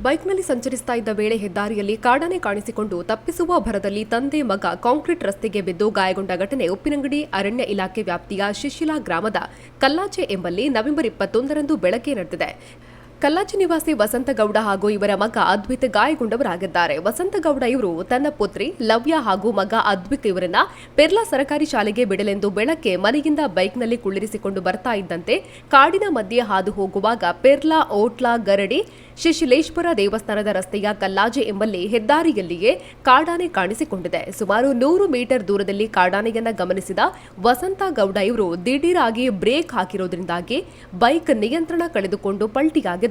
ಬೈಕ್ನಲ್ಲಿ ಸಂಚರಿಸ್ತಾ ಇದ್ದ ವೇಳೆ ಹೆದ್ದಾರಿಯಲ್ಲಿ ಕಾಡಾನೆ ಕಾಣಿಸಿಕೊಂಡು ತಪ್ಪಿಸುವ ಭರದಲ್ಲಿ ತಂದೆ ಮಗ ಕಾಂಕ್ರೀಟ್ ರಸ್ತೆಗೆ ಬಿದ್ದು ಗಾಯಗೊಂಡ ಘಟನೆ ಉಪ್ಪಿನಂಗಡಿ ಅರಣ್ಯ ಇಲಾಖೆ ವ್ಯಾಪ್ತಿಯ ಶಿಶಿಲಾ ಗ್ರಾಮದ ಕಲ್ಲಾಚೆ ಎಂಬಲ್ಲಿ ನವೆಂಬರ್ 21ರಂದು ಬೆಳಗ್ಗೆ ನಡೆದಿದೆ. ಕಲ್ಲಾಚಿ ನಿವಾಸಿ ವಸಂತಗೌಡ ಹಾಗೂ ಇವರ ಮಗ ಅದ್ವಿತ್ ಗಾಯಗೊಂಡವರಾಗಿದ್ದಾರೆ. ವಸಂತಗೌಡ ಇವರು ತನ್ನ ಪುತ್ರಿ ಲವ್ಯ ಹಾಗೂ ಮಗ ಅದ್ವಿತ್ ಇವರನ್ನ ಪೆರ್ಲಾ ಸರ್ಕಾರಿ ಶಾಲೆಗೆ ಬಿಡಲೆಂದು ಬೆಳಗ್ಗೆ ಮನೆಯಿಂದ ಬೈಕ್ನಲ್ಲಿ ಕುಳ್ಳಿರಿಸಿಕೊಂಡು ಬರ್ತಾ ಇದ್ದಂತೆ ಕಾಡಿನ ಮಧ್ಯೆ ಹಾದು ಹೋಗುವಾಗ ಪೆರ್ಲಾ ಓಟ್ಲಾ ಗರಡಿ ಶಿಶಿಲೇಶ್ವರ ದೇವಸ್ಥಾನದ ರಸ್ತೆಯ ಕಲ್ಲಾಜೆ ಎಂಬಲ್ಲಿ ಹೆದ್ದಾರಿಯಲ್ಲಿಯೇ ಕಾಡಾನೆ ಕಾಣಿಸಿಕೊಂಡಿದೆ. ಸುಮಾರು 100 ಮೀಟರ್ ದೂರದಲ್ಲಿ ಕಾಡಾನೆಯನ್ನ ಗಮನಿಸಿದ ವಸಂತಗೌಡ ಇವರು ದಿಢೀರಾಗಿ ಬ್ರೇಕ್ ಹಾಕಿರೋದ್ರಿಂದಾಗಿ ಬೈಕ್ ನಿಯಂತ್ರಣ ಕಳೆದುಕೊಂಡು ಪಲ್ಟಿಯಾಗಿದ್ದು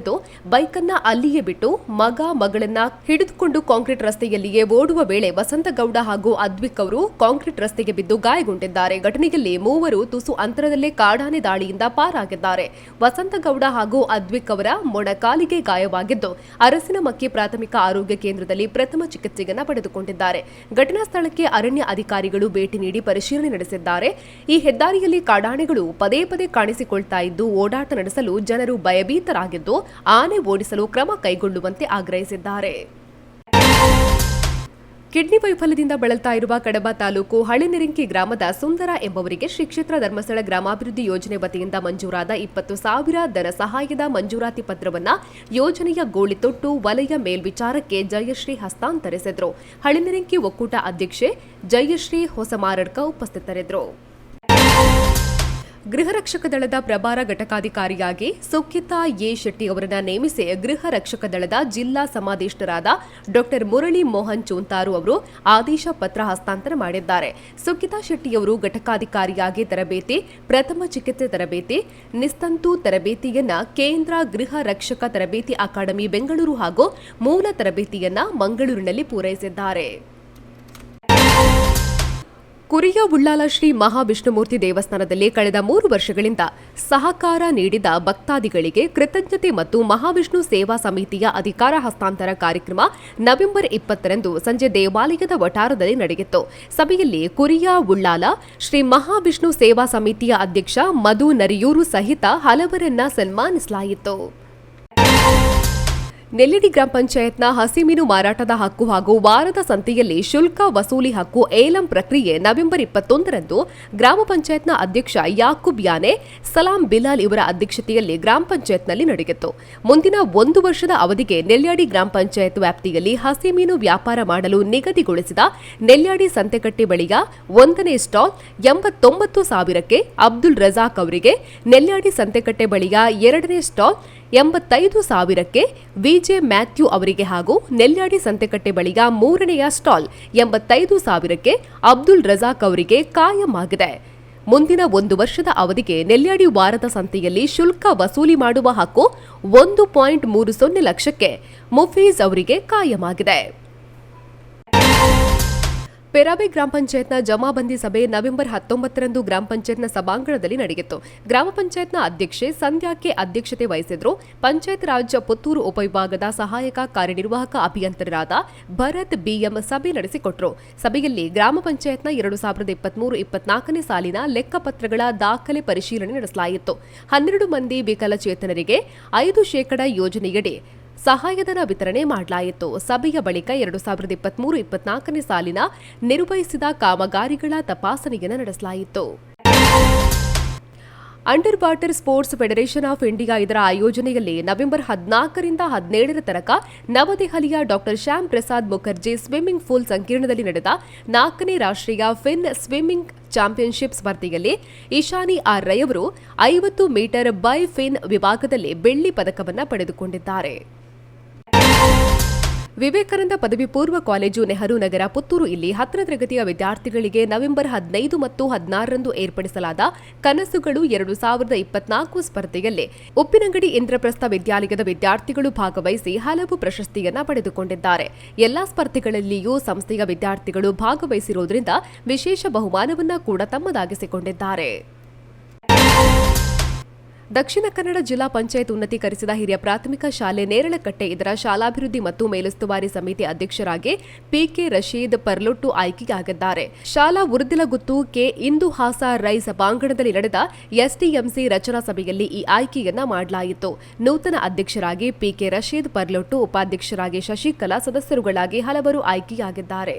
ಬೈಕನ್ನ ಅಲ್ಲಿಯೇ ಬಿಟ್ಟು ಮಗ ಮಗಳನ್ನ ಹಿಡಿದುಕೊಂಡು ಕಾಂಕ್ರೀಟ್ ರಸ್ತೆಯಲ್ಲಿಯೇ ಓಡುವ ವೇಳೆ ವಸಂತಗೌಡ ಹಾಗೂ ಅದ್ವಿಕ್ ಅವರು ಕಾಂಕ್ರೀಟ್ ರಸ್ತೆಗೆ ಬಿದ್ದು ಗಾಯಗೊಂಡಿದ್ದಾರೆ. ಘಟನೆಯಲ್ಲಿ ಮೂವರು ತುಸು ಅಂತರದಲ್ಲೇ ಕಾಡಾನೆ ದಾಳಿಯಿಂದ ಪಾರಾಗಿದ್ದಾರೆ. ವಸಂತಗೌಡ ಹಾಗೂ ಅದ್ವಿಕ್ ಅವರ ಮೊಣಕಾಲಿಗೆ ಗಾಯವಾಗಿದ್ದು ಅರಸಿನಮಕ್ಕಿ ಪ್ರಾಥಮಿಕ ಆರೋಗ್ಯ ಕೇಂದ್ರದಲ್ಲಿ ಪ್ರಥಮ ಚಿಕಿತ್ಸೆಯನ್ನು ಪಡೆದುಕೊಂಡಿದ್ದಾರೆ. ಘಟನಾ ಸ್ಥಳಕ್ಕೆ ಅರಣ್ಯ ಅಧಿಕಾರಿಗಳು ಭೇಟಿ ನೀಡಿ ಪರಿಶೀಲನೆ ನಡೆಸಿದ್ದಾರೆ. ಈ ಹೆದ್ದಾರಿಯಲ್ಲಿ ಕಾಡಾನೆಗಳು ಪದೇ ಪದೇ ಕಾಣಿಸಿಕೊಳ್ತಾ ಇದ್ದು ಓಡಾಟ ನಡೆಸಲು ಜನರು ಭಯಭೀತರಾಗಿದ್ದು ಆನೆ ಓಡಿಸಲು ಕ್ರಮ ಕೈಗೊಳ್ಳುವಂತೆ ಆಗ್ರಹಿಸಿದ್ದಾರೆ. ಕಿಡ್ನಿ ವೈಫಲ್ಯದಿಂದ ಬಳಲ್ತಾ ಇರುವ ಕಡಬ ತಾಲೂಕು ಹಳೆನೆರಿಂಕಿ ಗ್ರಾಮದ ಸುಂದರ ಎಂಬವರಿಗೆ ಶ್ರೀ ಕ್ಷೇತ್ರ ಧರ್ಮಸ್ಥಳ ಗ್ರಾಮಾಭಿವೃದ್ಧಿ ಯೋಜನೆ ವತಿಯಿಂದ ಮಂಜೂರಾದ 20,000 ಧನ ಸಹಾಯದ ಮಂಜೂರಾತಿ ಪತ್ರವನ್ನು ಯೋಜನೆಯ ಗೋಳಿತೊಟ್ಟು ವಲಯ ಮೇಲ್ವಿಚಾರಕ್ಕೆ ಜಯಶ್ರೀ ಹಸ್ತಾಂತರಿಸಿದರು. ಹಳೆನೆರಿಂಕಿ ಒಕ್ಕೂಟ ಅಧ್ಯಕ್ಷೆ ಜಯಶ್ರೀ ಹೊಸಮಾರಡ್ಕ ಉಪಸ್ಥಿತರಿದ್ದರು. ಗೃಹ ರಕ್ಷಕ ದಳದ ಪ್ರಭಾರ ಘಟಕಾಧಿಕಾರಿಯಾಗಿ ಸುಖಿತಾ ಎ ಶೆಟ್ಟಿ ಅವರನ್ನು ನೇಮಿಸಿ ಗೃಹ ರಕ್ಷಕ ದಳದ ಜಿಲ್ಲಾ ಸಮಾದೇಷ್ಟರಾದ ಡಾ ಮುರಳಿ ಮೋಹನ್ ಚೂಂತಾರು ಅವರು ಆದೇಶ ಪತ್ರ ಹಸ್ತಾಂತರ ಮಾಡಿದ್ದಾರೆ. ಸುಖಿತಾ ಶೆಟ್ಟಿಯವರು ಘಟಕಾಧಿಕಾರಿಯಾಗಿ ತರಬೇತಿ, ಪ್ರಥಮ ಚಿಕಿತ್ಸೆ ತರಬೇತಿ, ನಿಸ್ತಂತು ತರಬೇತಿಯನ್ನ ಕೇಂದ್ರ ಗೃಹ ರಕ್ಷಕ ತರಬೇತಿ ಅಕಾಡೆಮಿ ಬೆಂಗಳೂರು ಹಾಗೂ ಮೂಲ ತರಬೇತಿಯನ್ನ ಮಂಗಳೂರಿನಲ್ಲಿ ಪೂರೈಸಿದ್ದಾರೆ. ಕುರಿಯ ಉಳ್ಳಾಲ ಶ್ರೀ ಮಹಾವಿಷ್ಣುಮೂರ್ತಿ ದೇವಸ್ಥಾನದಲ್ಲಿ ಕಳೆದ 3 ವರ್ಷಗಳಿಂದ ಸಹಕಾರ ನೀಡಿದ ಭಕ್ತಾದಿಗಳಿಗೆ ಕೃತಜ್ಞತೆ ಮತ್ತು ಮಹಾವಿಷ್ಣು ಸೇವಾ ಸಮಿತಿಯ ಅಧಿಕಾರ ಹಸ್ತಾಂತರ ಕಾರ್ಯಕ್ರಮ ನವೆಂಬರ್ 20ರಂದು ಸಂಜೆ ದೇವಾಲಯದ ವಠಾರದಲ್ಲಿ ನಡೆಯಿತು. ಸಭೆಯಲ್ಲಿ ಕುರಿಯ ಉಳ್ಳಾಲ ಶ್ರೀ ಮಹಾವಿಷ್ಣು ಸೇವಾ ಸಮಿತಿಯ ಅಧ್ಯಕ್ಷ ಮಧು ನರಿಯೂರು ಸಹಿತ ಹಲವರನ್ನ ಸನ್ಮಾನಿಸಲಾಯಿತು. ನೆಲ್ಲಿಡಿ ಗ್ರಾಮ ಪಂಚಾಯತ್ನ ಹಸಿಮೀನು ಮಾರಾಟದ ಹಕ್ಕು ಹಾಗೂ ವಾರದ ಸಂತೆಯಲ್ಲಿ ಶುಲ್ಕ ವಸೂಲಿ ಹಕ್ಕು ಏಲಂ ಪ್ರಕ್ರಿಯೆ ನವೆಂಬರ್ 21ರಂದು ಗ್ರಾಮ ಪಂಚಾಯತ್ನ ಅಧ್ಯಕ್ಷ ಯಾಕೂಬ್ ಯಾನೆ ಸಲಾಂ ಬಿಲಾಲ್ ಇವರ ಅಧ್ಯಕ್ಷತೆಯಲ್ಲಿ ಗ್ರಾಮ ಪಂಚಾಯತ್ನಲ್ಲಿ ನಡೆಯಿತು. ಮುಂದಿನ 1 ವರ್ಷದ ಅವಧಿಗೆ ನೆಲ್ಯಾಡಿ ಗ್ರಾಮ ಪಂಚಾಯತ್ ವ್ಯಾಪ್ತಿಯಲ್ಲಿ ಹಸಿಮೀನು ವ್ಯಾಪಾರ ಮಾಡಲು ನಿಗದಿಗೊಳಿಸಿದ ನೆಲ್ಯಾಡಿ ಸಂತೆಕಟ್ಟೆ ಬಳಿಯ 1ನೇ ಸ್ಟಾಲ್ 89,000ಕ್ಕೆ ಅಬ್ದುಲ್ ರಜಾಕ್ ಅವರಿಗೆ, ನೆಲ್ಯಾಡಿ ಸಂತೆಕಟ್ಟೆ ಬಳಿಯ 2ನೇ ಸ್ಟಾಲ್ 85,000ಕ್ಕೆ ವಿಜೆ ಮ್ಯಾಥ್ಯೂ ಅವರಿಗೆ ಹಾಗೂ ನೆಲ್ಯಾಡಿ ಸಂತೆಕಟ್ಟೆ ಬಳಿಯ 3ನೆಯ ಸ್ಟಾಲ್ 85,000ಕ್ಕೆ ಅಬ್ದುಲ್ ರಜಾಕ್ ಅವರಿಗೆ ಕಾಯಂ ಆಗಿದೆ. ಮುಂದಿನ 1 ವರ್ಷದ ಅವಧಿಗೆ ನೆಲ್ಯಾಡಿ ವಾರದ ಸಂತೆಯಲ್ಲಿ ಶುಲ್ಕ ವಸೂಲಿ ಮಾಡುವ ಹಕ್ಕು 1.30 ಲಕ್ಷಕ್ಕೆ ಮುಫೀಜ್ ಅವರಿಗೆ ಕಾಯಮಾಗಿದೆ. ಪೆರಾಬೆ ಗ್ರಾಮ ಪಂಚಾಯತ್ನ ಜಮಾಬಂದಿ ಸಭೆ ನವೆಂಬರ್ 19ರಂದು ಗ್ರಾಮ ಪಂಚಾಯತ್ನ ಸಭಾಂಗಣದಲ್ಲಿ ನಡೆಯಿತು. ಗ್ರಾಮ ಪಂಚಾಯತ್ನ ಅಧ್ಯಕ್ಷೆ ಸಂಧ್ಯಾಕ್ಕೆ ಅಧ್ಯಕ್ಷತೆ ವಹಿಸಿದ್ರು. ಪಂಚಾಯತ್ ರಾಜ್ ಪುತ್ತೂರು ಉಪವಿಭಾಗದ ಸಹಾಯಕ ಕಾರ್ಯನಿರ್ವಾಹಕ ಅಭಿಯಂತರರಾದ ಭರತ್ ಬಿಎಂ ಸಭೆ ನಡೆಸಿಕೊಟ್ಟರು. ಸಭೆಯಲ್ಲಿ ಗ್ರಾಮ ಪಂಚಾಯತ್ನ 2023-24ನೇ ಸಾಲಿನ ಲೆಕ್ಕಪತ್ರಗಳ ದಾಖಲೆ ಪರಿಶೀಲನೆ ನಡೆಸಲಾಯಿತು. 12 ಮಂದಿ ವಿಕಲಚೇತನರಿಗೆ 5% ಯೋಜನೆಯಡಿ ಸಹಾಯಧನ ವಿತರಣೆ ಮಾಡಲಾಯಿತು. ಸಭೆಯ ಬಳಿಕ 2023-24ನೇ ಸಾಲಿನ ನಿರ್ವಹಿಸಿದ ಕಾಮಗಾರಿಗಳ ತಪಾಸಣೆಯನ್ನು ನಡೆಸಲಾಯಿತು. Under water sports federation of India ಇದರ ಆಯೋಜನೆಯಲ್ಲಿ ನವೆಂಬರ್ 14ರಿಂದ 17ರ ತನಕ ನವದೆಹಲಿಯ ಡಾ ಶ್ಯಾಮ್ ಪ್ರಸಾದ್ ಮುಖರ್ಜಿ ಸ್ವಿಮ್ಮಿಂಗ್ ಪೂಲ್ ಸಂಕೀರ್ಣದಲ್ಲಿ ನಡೆದ 4ನೇ ರಾಷ್ಟ್ರೀಯ ಫಿನ್ ಸ್ವಿಮ್ಮಿಂಗ್ ಚಾಂಪಿಯನ್ಶಿಪ್ ಸ್ಪರ್ಧೆಯಲ್ಲಿ ಇಶಾನಿ ಆರ್ ರೈ ಅವರು 50 ಮೀಟರ್ ಬೈ ಫಿನ್ ವಿಭಾಗದಲ್ಲಿ ಬೆಳ್ಳಿ ಪದಕವನ್ನು ಪಡೆದುಕೊಂಡಿದ್ದಾರೆ. ವಿವೇಕಾನಂದ ಪದವಿ ಪೂರ್ವ ಕಾಲೇಜು ನೆಹರು ನಗರ ಪುತ್ತೂರು ಇಲ್ಲಿ 10ನೇ ತರಗತಿಯ ವಿದ್ಯಾರ್ಥಿಗಳಿಗೆ ನವೆಂಬರ್ 15 ಮತ್ತು 16ರಂದು ಏರ್ಪಡಿಸಲಾದ ಕನಸುಗಳು 2024 ಸ್ಪರ್ಧೆಯಲ್ಲಿ ಉಪ್ಪಿನಂಗಡಿ ಇಂದ್ರಪ್ರಸ್ಥ ವಿದ್ಯಾಲಯದ ವಿದ್ಯಾರ್ಥಿಗಳು ಭಾಗವಹಿಸಿ ಹಲವು ಪ್ರಶಸ್ತಿಯನ್ನ ಪಡೆದುಕೊಂಡಿದ್ದಾರೆ. ಎಲ್ಲಾ ಸ್ಪರ್ಧೆಗಳಲ್ಲಿಯೂ ಸಂಸ್ಥೆಯ ವಿದ್ಯಾರ್ಥಿಗಳು ಭಾಗವಹಿಸಿರುವುದರಿಂದ ವಿಶೇಷ ಬಹುಮಾನವನ್ನ ಕೂಡ ತಮ್ಮದಾಗಿಸಿಕೊಂಡಿದ್ದಾರೆ. ದಕ್ಷಿಣ ಕನ್ನಡ ಜಿಲ್ಲಾ ಪಂಚಾಯತ್ ಉನ್ನತೀಕರಿಸಿದ ಹಿರಿಯ ಪ್ರಾಥಮಿಕ ಶಾಲೆ ನೇರಳಕಟ್ಟೆ ಇದರ ಶಾಲಾಭಿವೃದ್ಧಿ ಮತ್ತು ಮೇಲುಸ್ತುವಾರಿ ಸಮಿತಿ ಅಧ್ಯಕ್ಷರಾಗಿ ಪಿಕೆ ರಶೀದ್ ಪರ್ಲೊಟ್ಟು ಆಯ್ಕೆಯಾಗಿದ್ದಾರೆ. ಶಾಲಾ ಉರ್ದಿಲಗುತ್ತು ಕೆ ಇಂದುಹಾಸ ರೈ ಸಭಾಂಗಣದಲ್ಲಿ ನಡೆದ ಎಸ್ಡಿಎಂಸಿ ರಚನಾ ಸಭೆಯಲ್ಲಿ ಈ ಆಯ್ಕೆಯನ್ನ ಮಾಡಲಾಯಿತು. ನೂತನ ಅಧ್ಯಕ್ಷರಾಗಿ ಪಿಕೆ ರಶೀದ್ ಪರ್ಲೊಟ್ಟು, ಉಪಾಧ್ಯಕ್ಷರಾಗಿ ಶಶಿಕಲಾ, ಸದಸ್ಯರುಗಳಾಗಿ ಹಲವರು ಆಯ್ಕೆಯಾಗಿದ್ದಾರೆ.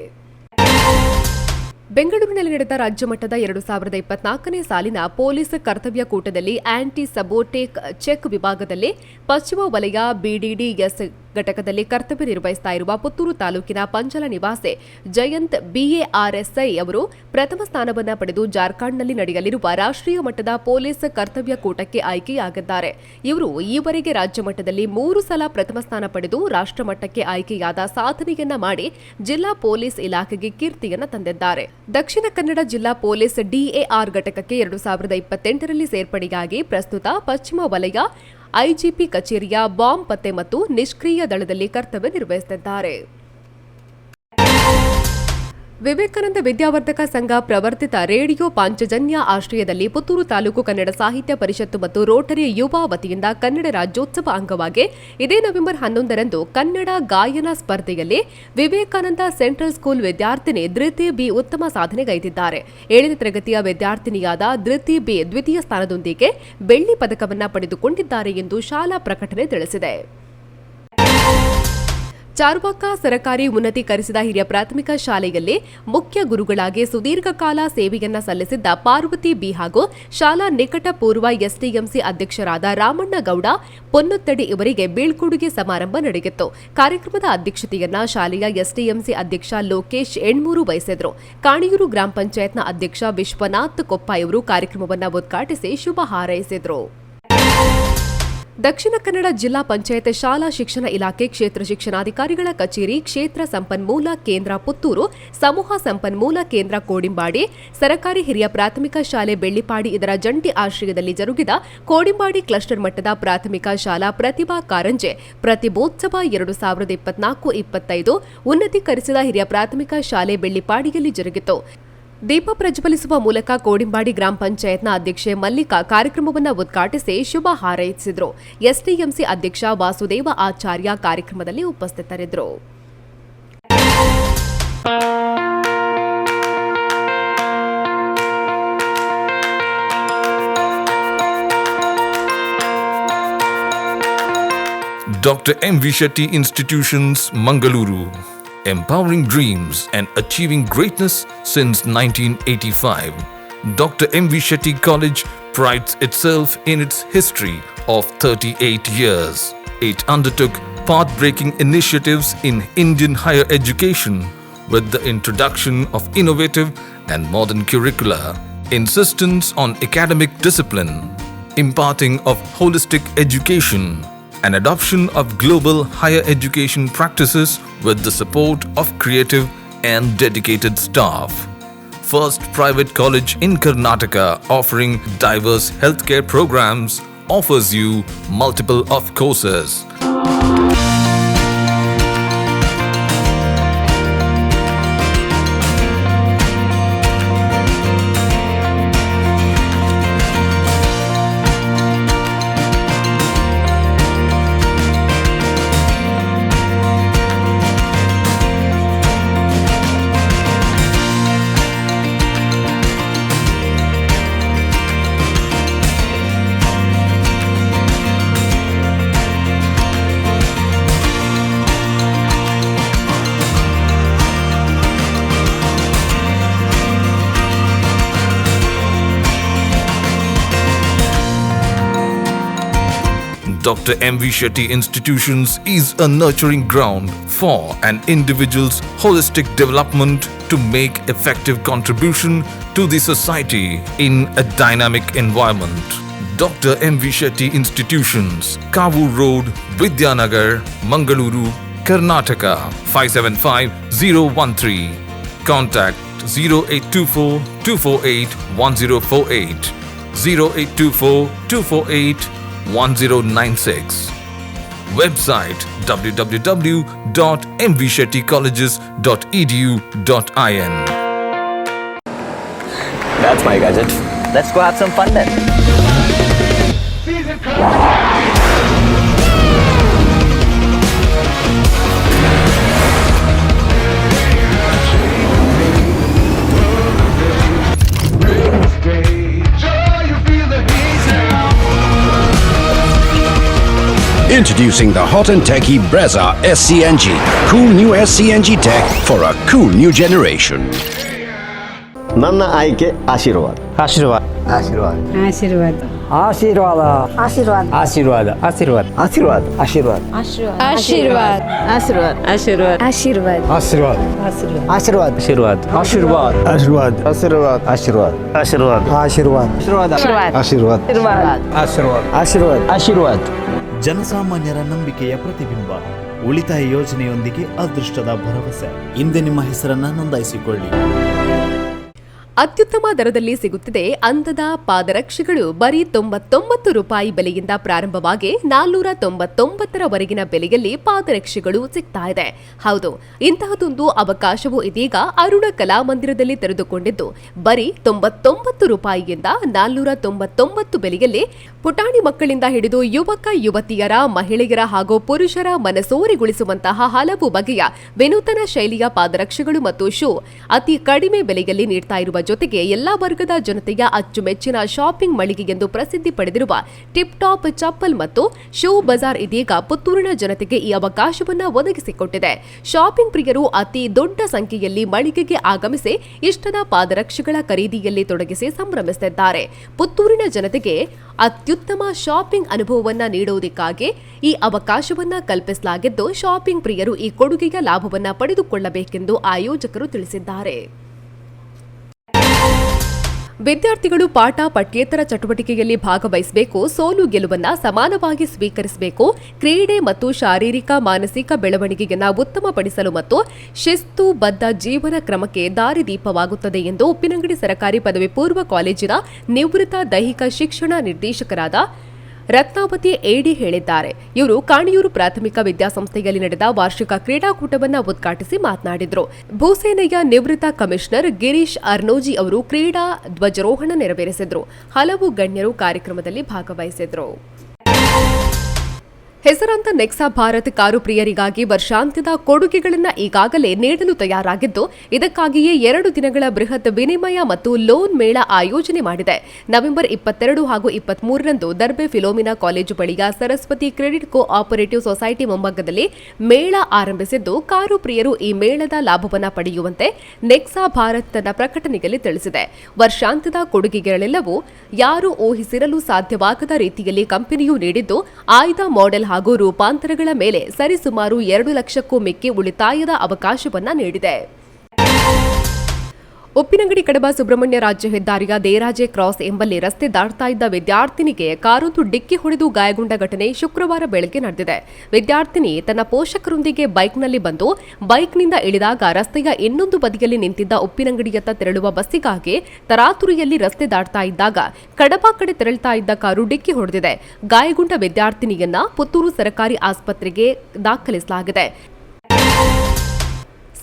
ಬೆಂಗಳೂರಿನಲ್ಲಿ ನಡೆದ ರಾಜ್ಯಮಟ್ಟದ 2024ನೇ ಸಾಲಿನ ಪೊಲೀಸ್ ಕರ್ತವ್ಯ ಕೂಟದಲ್ಲಿ ಆಂಟಿ ಸಬೋಟೇಕ್ ಚೆಕ್ ವಿಭಾಗದಲ್ಲಿ ಪಶ್ಚಿಮ ವಲಯ ಬಿಡಿಡಿಎಸ್ ಘಟಕದಲ್ಲಿ ಕರ್ತವ್ಯ ನಿರ್ವಹಿಸುತ್ತಾ ಇರುವ ಪುತ್ತೂರು ತಾಲೂಕಿನ ಪಂಚಲ ನಿವಾಸಿ ಜಯಂತ್ ಬಿಎಆರ್ಎಸ್ಐ ಅವರು ಪ್ರಥಮ ಸ್ಥಾನವನ್ನು ಪಡೆದು ಜಾರ್ಖಂಡ್ನಲ್ಲಿ ನಡೆಯಲಿರುವ ರಾಷ್ಟ್ರೀಯ ಮಟ್ಟದ ಪೊಲೀಸ್ ಕರ್ತವ್ಯ ಕೂಟಕ್ಕೆ ಆಯ್ಕೆಯಾಗಿದ್ದಾರೆ. ಇವರು ಈವರೆಗೆ ರಾಜ್ಯ ಮಟ್ಟದಲ್ಲಿ 3 ಸಲ ಪ್ರಥಮ ಸ್ಥಾನ ಪಡೆದು ರಾಷ್ಟ್ರಮಟ್ಟಕ್ಕೆ ಆಯ್ಕೆಯಾದ ಸಾಧನೆಯನ್ನ ಮಾಡಿ ಜಿಲ್ಲಾ ಪೊಲೀಸ್ ಇಲಾಖೆಗೆ ಕೀರ್ತಿಯನ್ನು ತಂದಿದ್ದಾರೆ. ದಕ್ಷಿಣ ಕನ್ನಡ ಜಿಲ್ಲಾ ಪೊಲೀಸ್ ಡಿಎಆರ್ ಘಟಕಕ್ಕೆ 2028ರಲ್ಲಿ ಸೇರ್ಪಡೆಯಾಗಿ ಪ್ರಸ್ತುತ ಪಶ್ಚಿಮ ವಲಯ ಐಜಿಪಿ ಕಚೇರಿಯ ಬಾಂಬ್ ಪತ್ತೆ ಮತ್ತು ನಿಷ್ಕ್ರಿಯ ದಳದಲ್ಲಿ ಕರ್ತವ್ಯ ನಿರ್ವಹಿಸುತ್ತಿದ್ದಾರೆ. ವಿವೇಕಾನಂದ ವಿದ್ಯಾವರ್ಧಕ ಸಂಘ ಪ್ರವರ್ತಿತ ರೇಡಿಯೋ ಪಾಂಚಜನ್ಯ ಆಶ್ರಯದಲ್ಲಿ ಪುತ್ತೂರು ತಾಲೂಕು ಕನ್ನಡ ಸಾಹಿತ್ಯ ಪರಿಷತ್ತು ಮತ್ತು ರೋಟರಿ ಯುವ ವತಿಯಿಂದ ಕನ್ನಡ ರಾಜ್ಯೋತ್ಸವ ಅಂಗವಾಗಿ ಇದೇ ನವೆಂಬರ್ 11ರಂದು ಕನ್ನಡ ಗಾಯನ ಸ್ಪರ್ಧೆಯಲ್ಲಿ ವಿವೇಕಾನಂದ ಸೆಂಟ್ರಲ್ ಸ್ಕೂಲ್ ವಿದ್ಯಾರ್ಥಿನಿ ಧೃತಿ ಬಿ ಉತ್ತಮ ಸಾಧನೆಗೈದಿದ್ದಾರೆ. 7ನೇ ತರಗತಿಯ ವಿದ್ಯಾರ್ಥಿನಿಯಾದ ಧೃತಿ ಬಿ ದ್ವಿತೀಯ ಸ್ಥಾನದೊಂದಿಗೆ ಬೆಳ್ಳಿ ಪದಕವನ್ನು ಪಡೆದುಕೊಂಡಿದ್ದಾರೆ ಎಂದು ಶಾಲಾ ಪ್ರಕಟಣೆ ತಿಳಿಸಿದೆ. ಚಾರ್ವಾಕ ಸರಕಾರಿ ಉನ್ನತೀಕರಿಸಿದ ಹಿರಿಯ ಪ್ರಾಥಮಿಕ ಶಾಲೆಯಲ್ಲಿ ಮುಖ್ಯ ಗುರುಗಳಾಗಿ ಸುದೀರ್ಘ ಕಾಲ ಸೇವೆಯನ್ನ ಸಲ್ಲಿಸಿದ್ದ ಪಾರ್ವತಿ ಬಿ ಹಾಗೂ ಶಾಲಾ ನಿಕಟ ಪೂರ್ವ ಎಸ್ಡಿಎಂಸಿ ಅಧ್ಯಕ್ಷರಾದ ರಾಮಣ್ಣಗೌಡ ಪೊನ್ನುತ್ತಡಿ ಇವರಿಗೆ ಬೀಳ್ಕೊಡುಗೆ ಸಮಾರಂಭ ನಡೆಯಿತು. ಕಾರ್ಯಕ್ರಮದ ಅಧ್ಯಕ್ಷತೆಯನ್ನ ಶಾಲೆಯ ಎಸ್ಡಿಎಂಸಿ ಅಧ್ಯಕ್ಷ ಲೋಕೇಶ್ ಎಣ್ಮೂರು ವಹಿಸಿದ್ರು. ಕಾಣಿಯೂರು ಗ್ರಾಮ ಪಂಚಾಯತ್ನ ಅಧ್ಯಕ್ಷ ವಿಶ್ವನಾಥ್ ಕೊಪ್ಪ ಇವರು ಕಾರ್ಯಕ್ರಮವನ್ನು ಉದ್ಘಾಟಿಸಿ ಶುಭ ಹಾರೈಸಿದರು. ದಕ್ಷಿಣ ಕನ್ನಡ ಜಿಲ್ಲಾ ಪಂಚಾಯತ್ ಶಾಲಾ ಶಿಕ್ಷಣ ಇಲಾಖೆ ಕ್ಷೇತ್ರ ಶಿಕ್ಷಣಾಧಿಕಾರಿಗಳ ಕಚೇರಿ, ಕ್ಷೇತ್ರ ಸಂಪನ್ಮೂಲ ಕೇಂದ್ರ ಪುತ್ತೂರು, ಸಮೂಹ ಸಂಪನ್ಮೂಲ ಕೇಂದ್ರ ಕೋಡಿಂಬಾಡಿ, ಸರಕಾರಿ ಹಿರಿಯ ಪ್ರಾಥಮಿಕ ಶಾಲೆ ಬೆಳ್ಳಿಪಾಡಿ ಇದರ ಜಂಟಿ ಆಶ್ರಯದಲ್ಲಿ ಜರುಗಿದ ಕೋಡಿಂಬಾಡಿ ಕ್ಲಸ್ಟರ್ ಮಟ್ಟದ ಪ್ರಾಥಮಿಕ ಶಾಲಾ ಪ್ರತಿಭಾ ಕಾರಂಜೆ ಪ್ರತಿಭೋತ್ಸವ 2024-25 ಉನ್ನತೀಕರಿಸಿದ ಹಿರಿಯ ಪ್ರಾಥಮಿಕ ಶಾಲೆ ಬೆಳ್ಳಿಪಾಡಿಯಲ್ಲಿ ಜರುಗಿತು. ದೀಪ ಪ್ರಜ್ವಲಿಸುವ ಮೂಲಕ ಕೋಡಿಂಬಾಡಿ ಗ್ರಾಮ ಪಂಚಾಯತ್ನ ಅಧ್ಯಕ್ಷೆ ಮಲ್ಲಿಕಾ ಕಾರ್ಯಕ್ರಮವನ್ನು ಉದ್ಘಾಟಿಸಿ ಶುಭ ಹಾರೈಸಿದರು. ಎಸ್ಡಿಎಂಸಿ ಅಧ್ಯಕ್ಷ ವಾಸುದೇವ ಆಚಾರ್ಯ ಕಾರ್ಯಕ್ರಮದಲ್ಲಿ ಉಪಸ್ಥಿತರಿದ್ದರು. Dr. M.V. Shetty Institutions, Mangaluru. Empowering dreams and achieving greatness since 1985. Dr. M.V. Shetty College prides itself in its history of 38 years. It undertook path-breaking initiatives in Indian higher education with the introduction of innovative and modern curricula, insistence on academic discipline, imparting of holistic education, and adoption of global higher education practices with the support of creative and dedicated staff. First private college in Karnataka offering diverse healthcare programs offers you multiple of courses. Dr. M.V. Shetty Institutions is a nurturing ground for an individual's holistic development to make effective contribution to the society in a dynamic environment. Dr. M.V. Shetty Institutions, Kavu Road, Vidyanagar, Mangaluru, Karnataka, 575013. Contact 0824 248 1048, 0824 248 1096. Website www.mvshettycolleges.edu.in. That's my gadget. Let's go have some fun then. Introducing the hot and techy Brezza SCNG. Cool new SCNG tech for a cool new generation. ನನ್ನ ಆಯ್ಕೆ ಆಶೀರ್ವಾದ. ಆಶೀರ್ವಾದ. ಆಶೀರ್ವಾದ. ಆಶೀರ್ವಾದ. ಆಶೀರ್ವಾದ ಆಶೀರ್ವಾದ. ಆಶೀರ್ವಾದ. ಆಶೀರ್ವಾದ. ಆಶೀರ್ವಾದ. ಆಶೀರ್ವಾದ ಆಶೀರ್ವಾದ ಆಶೀರ್ವಾದ ಆಶೀರ್ವಾದ. ಆಶೀರ್ವಾದ. ಆಶೀರ್ವಾದ. ಆಶೀರ್ವಾದ. ಆಶೀರ್ವಾದ. ಆಶೀರ್ವಾದ. ಆಶೀರ್ವಾದ. ಆಶೀರ್ವಾದ. ಆಶೀರ್ವಾದ. ಆಶೀರ್ವಾದ. ಆಶೀರ್ವಾದ. ಆಶೀರ್ವಾದ. ಜನಸಾಮಾನ್ಯರ ನಂಬಿಕೆಯ ಪ್ರತಿಬಿಂಬ. ಉಳಿತಾಯ ಯೋಜನೆಯೊಂದಿಗೆ ಅದೃಷ್ಟದ ಭರವಸೆ. ಹಿಂದೆ ನಿಮ್ಮ ಹೆಸರನ್ನ ನೋಂದಾಯಿಸಿಕೊಳ್ಳಿ. ಅತ್ಯುತ್ತಮ ದರದಲ್ಲಿ ಸಿಗುತ್ತಿದೆ ಅಂದದ ಪಾದರಕ್ಷೆಗಳು. ಬರೀ 99 ರೂಪಾಯಿ ಬೆಲೆಯಿಂದ ಪ್ರಾರಂಭವಾಗಿ 499ವರೆಗಿನ ಬೆಲೆಯಲ್ಲಿ ಪಾದರಕ್ಷೆಗಳು ಸಿಗ್ತಾ ಇದೆ. ಹೌದು, ಇಂತಹದೊಂದು ಅವಕಾಶವು ಇದೀಗ ಅರುಣ ಕಲಾಮಂದಿರದಲ್ಲಿ ತೆರೆದುಕೊಂಡಿದ್ದು, ಬರೀ 99 ರೂಪಾಯಿಯಿಂದ 499 ಬೆಲೆಯಲ್ಲಿ ಪುಟಾಣಿ ಮಕ್ಕಳಿಂದ ಹಿಡಿದು ಯುವಕ ಯುವತಿಯರ, ಮಹಿಳೆಯರ ಹಾಗೂ ಪುರುಷರ ಮನಸೂರೆಗೊಳಿಸುವಂತಹ ಹಲವು ಬಗೆಯ ವಿನೂತನ ಶೈಲಿಯ ಪಾದರಕ್ಷೆಗಳು ಮತ್ತು ಶೂ ಅತಿ ಕಡಿಮೆ ಬೆಲೆಯಲ್ಲಿ ನೀಡ್ತಾ ಇರುವ ಜೊತೆಗೆ ಎಲ್ಲಾ ವರ್ಗದ ಜನತೆಯ ಅಚ್ಚುಮೆಚ್ಚಿನ ಶಾಪಿಂಗ್ ಮಳಿಗೆ ಎಂದು ಪ್ರಸಿದ್ಧಿ ಪಡೆದಿರುವ ಟಿಪ್ ಟಾಪ್ ಚಪ್ಪಲ್ ಮತ್ತು ಶೂ ಬಜಾರ್ ಇದೀಗ ಪುತ್ತೂರಿನ ಜನತೆಗೆ ಈ ಅವಕಾಶವನ್ನ ಒದಗಿಸಿಕೊಟ್ಟಿದೆ. ಶಾಪಿಂಗ್ ಪ್ರಿಯರು ಅತಿ ದೊಡ್ಡ ಸಂಖ್ಯೆಯಲ್ಲಿ ಮಳಿಗೆಗೆ ಆಗಮಿಸಿ ಇಷ್ಟದ ಪಾದರಕ್ಷೆಗಳ ಖರೀದಿಯಲ್ಲಿ ತೊಡಗಿಸಿ ಸಂಭ್ರಮಿಸುತ್ತಿದ್ದಾರೆ. ಪುತ್ತೂರಿನ ಜನತೆಗೆ ಅತ್ಯುತ್ತಮ ಶಾಪಿಂಗ್ ಅನುಭವವನ್ನ ನೀಡುವುದಕ್ಕಾಗಿ ಈ ಅವಕಾಶವನ್ನ ಕಲ್ಪಿಸಲಾಗಿದ್ದು, ಶಾಪಿಂಗ್ ಪ್ರಿಯರು ಈ ಕೊಡುಗೆಯ ಲಾಭವನ್ನ ಪಡೆದುಕೊಳ್ಳಬೇಕೆಂದು ಆಯೋಜಕರು ತಿಳಿಸಿದ್ದಾರೆ. ವಿದ್ಯಾರ್ಥಿಗಳು ಪಾಠ ಪಠ್ಯೇತರ ಚಟುವಟಿಕೆಯಲ್ಲಿ ಭಾಗವಹಿಸಬೇಕು, ಸೋಲು ಗೆಲುವನ್ನ ಸಮಾನವಾಗಿ ಸ್ವೀಕರಿಸಬೇಕು, ಕ್ರೀಡೆ ಮತ್ತು ಶಾರೀರಿಕ ಮಾನಸಿಕ ಬೆಳವಣಿಗೆಯನ್ನು ಉತ್ತಮಪಡಿಸಲು ಮತ್ತು ಶಿಸ್ತುಬದ್ಧ ಜೀವನ ಕ್ರಮಕ್ಕೆ ದಾರಿದೀಪವಾಗುತ್ತದೆ ಎಂದು ಉಪ್ಪಿನಂಗಡಿ ಸರ್ಕಾರಿ ಪದವಿ ಪೂರ್ವ ಕಾಲೇಜಿನ ನಿವೃತ್ತ ದೈಹಿಕ ಶಿಕ್ಷಣ ನಿರ್ದೇಶಕರಾದ ರತ್ನಾವತಿ ಏಡಿ ಹೇಳಿದ್ದಾರೆ. ಇವರು ಕಾಣಿಯೂರು ಪ್ರಾಥಮಿಕ ವಿದ್ಯಾಸಂಸ್ಥೆಯಲ್ಲಿ ನಡೆದ ವಾರ್ಷಿಕ ಕ್ರೀಡಾಕೂಟವನ್ನು ಉದ್ಘಾಟಿಸಿ ಮಾತನಾಡಿದರು. ಭೂಸೇನೆಯ ನಿವೃತ್ತ ಕಮಿಷನರ್ ಗಿರೀಶ್ ಅರ್ನೋಜಿ ಅವರು ಕ್ರೀಡಾ ಧ್ವಜಾರೋಹಣ ನೆರವೇರಿಸಿದರು. ಹಲವು ಗಣ್ಯರು ಕಾರ್ಯಕ್ರಮದಲ್ಲಿ ಭಾಗವಹಿಸಿದರು. ಹೆಸರಾಂತ ನೆಕ್ಸಾ ಭಾರತ್ ಕಾರು ಪ್ರಿಯರಿಗಾಗಿ ವರ್ಷಾಂತ್ಯದ ಕೊಡುಗೆಗಳನ್ನು ಈಗಾಗಲೇ ನೀಡಲು ತಯಾರಾಗಿದ್ದು, ಇದಕ್ಕಾಗಿಯೇ 2 ದಿನಗಳ ಬೃಹತ್ ವಿನಿಮಯ ಮತ್ತು ಲೋನ್ ಮೇಳ ಆಯೋಜನೆ ಮಾಡಿದೆ. ನವೆಂಬರ್ 22 ಹಾಗೂ 23ರಂದು ದರ್ಬೆ ಫಿಲೋಮಿನಾ ಕಾಲೇಜು ಬಳಿಯ Saraswati credit co-operative society ಮುಂಭಾಗದಲ್ಲಿ ಮೇಳ ಆರಂಭಿಸಿದ್ದು, ಕಾರು ಪ್ರಿಯರು ಈ ಮೇಳದ ಲಾಭವನ್ನು ಪಡೆಯುವಂತೆ ನೆಕ್ಸಾ ಭಾರತ್ ತನ್ನ ಪ್ರಕಟಣೆಯಲ್ಲಿ ತಿಳಿಸಿದೆ. ವರ್ಷಾಂತ್ಯದ ಕೊಡುಗೆಗಳೆಲ್ಲವೂ ಯಾರೂ ಊಹಿಸಿರಲು ಸಾಧ್ಯವಾಗದ ರೀತಿಯಲ್ಲಿ ಕಂಪನಿಯು ನೀಡಿದ್ದು, ಆಯ್ದ ಮಾಡೆಲ್ ಹಾಗೂ ರೂಪಾಂತರಗಳ ಮೇಲೆ ಸರಿಸುಮಾರು 2 ಲಕ್ಷಕ್ಕೂ ಮಿಕ್ಕಿ ಉಳಿತಾಯದ ಅವಕಾಶವನ್ನ ನೀಡಿದೆ. ಉಪ್ಪಿನಂಗಡಿ ಕಡಬ ಸುಬ್ರಹ್ಮಣ್ಯ ರಾಜ್ಯ ಹೆದ್ದಾರಿಯ ದೇರಾಜೆ ಕ್ರಾಸ್ ಎಂಬಲ್ಲಿ ರಸ್ತೆ ದಾಟ್ತಾ ಇದ್ದ ವಿದ್ಯಾರ್ಥಿನಿಗೆ ಕಾರೊಂದು ಡಿಕ್ಕಿ ಹೊಡೆದು ಗಾಯಗೊಂಡ ಘಟನೆ ಶುಕ್ರವಾರ ಬೆಳಗ್ಗೆ ನಡೆದಿದೆ. ವಿದ್ಯಾರ್ಥಿನಿ ತನ್ನ ಪೋಷಕರೊಂದಿಗೆ ಬೈಕ್ನಲ್ಲಿ ಬಂದು ಬೈಕ್ನಿಂದ ಇಳಿದಾಗ ರಸ್ತೆಯ ಇನ್ನೊಂದು ಬದಿಯಲ್ಲಿ ನಿಂತಿದ್ದ ಉಪ್ಪಿನಂಗಡಿಯತ್ತ ತೆರಳುವ ಬಸ್ಸಿಗಾಗಿ ತರಾತುರಿಯಲ್ಲಿ ರಸ್ತೆ ದಾಟ್ತಾ ಇದ್ದಾಗ ಕಡಬ ಕಡೆ ತೆರಳುತ್ತಾ ಇದ್ದ ಕಾರು ಡಿಕ್ಕಿ ಹೊಡೆದಿದೆ. ಗಾಯಗೊಂಡ ವಿದ್ಯಾರ್ಥಿನಿಯನ್ನ ಪುತ್ತೂರು ಸರ್ಕಾರಿ ಆಸ್ಪತ್ರೆಗೆ ದಾಖಲಿಸಲಾಗಿದೆ.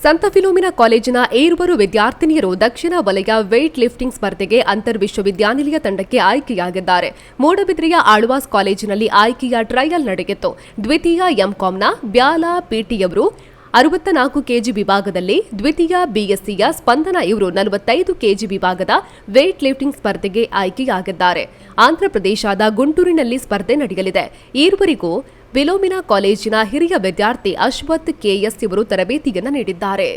ಸಂತ ಫಿಲೋಮಿನಾ ಕಾಲೇಜಿನ ಈರ್ವರು ವಿದ್ಯಾರ್ಥಿನಿಯರು ದಕ್ಷಿಣ ವಲಯ ವೇಟ್ ಲಿಫ್ಟಿಂಗ್ ಸ್ಪರ್ಧೆಗೆ ಅಂತರ್ ವಿಶ್ವವಿದ್ಯಾನಿಲಯ ತಂಡಕ್ಕೆ ಆಯ್ಕೆಯಾಗಿದ್ದಾರೆ. ಮೂಡಬಿದ್ರೆಯ ಆಳ್ವಾಸ್ ಕಾಲೇಜಿನಲ್ಲಿ ಆಯ್ಕೆಯ ಟ್ರಯಲ್ ನಡೆಯಿತು. ದ್ವಿತೀಯ ಎಂಕಾಂನ ಬ್ಯಾಲ ಪಿಟಿಯವರು 64 ಕೆಜಿ ವಿಭಾಗದಲ್ಲಿ, ದ್ವಿತೀಯ ಬಿಎಸ್ಸಿಯ ಸ್ಪಂದನ ಇವರು 45 ಕೆಜಿ ವಿಭಾಗದ ವೇಟ್ ಲಿಫ್ಟಿಂಗ್ ಸ್ಪರ್ಧೆಗೆ ಆಯ್ಕೆಯಾಗಿದ್ದಾರೆ. ಆಂಧ್ರಪ್ರದೇಶದ ಗುಂಟೂರಿನಲ್ಲಿ ಸ್ಪರ್ಧೆ ನಡೆಯಲಿದೆ. ಈರ್ವರಿಗೂ ಫಿಲೋಮಿನಾ ಕಾಲೇಜಿನ ಹಿರಿಯ ವಿದ್ಯಾರ್ಥಿ ಅಶ್ವಥ್ ಕೆಎಸ್ ಇವರು ತರಬೇತಿಯನ್ನು ನೀಡಿದ್ದಾರೆ.